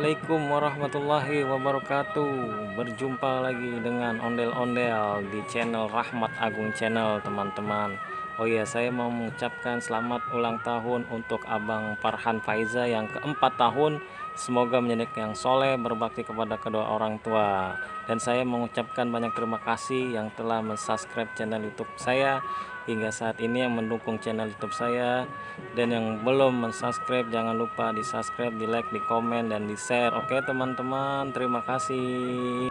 Assalamualaikum warahmatullahi wabarakatuh. Berjumpa lagi dengan ondel-ondel di channel Rahmat Agung Channel, teman-teman. Oh iya, saya mau mengucapkan selamat ulang tahun untuk Abang Farhan Faiza yang keempat tahun. Semoga menjadi yang soleh, berbakti kepada kedua orang tua. Dan saya mengucapkan banyak terima kasih yang telah mensubscribe channel YouTube saya hingga saat ini, yang mendukung channel YouTube saya. Dan yang belum mensubscribe, jangan lupa di subscribe, di like, di komen, dan di share. Oke teman-teman, terima kasih.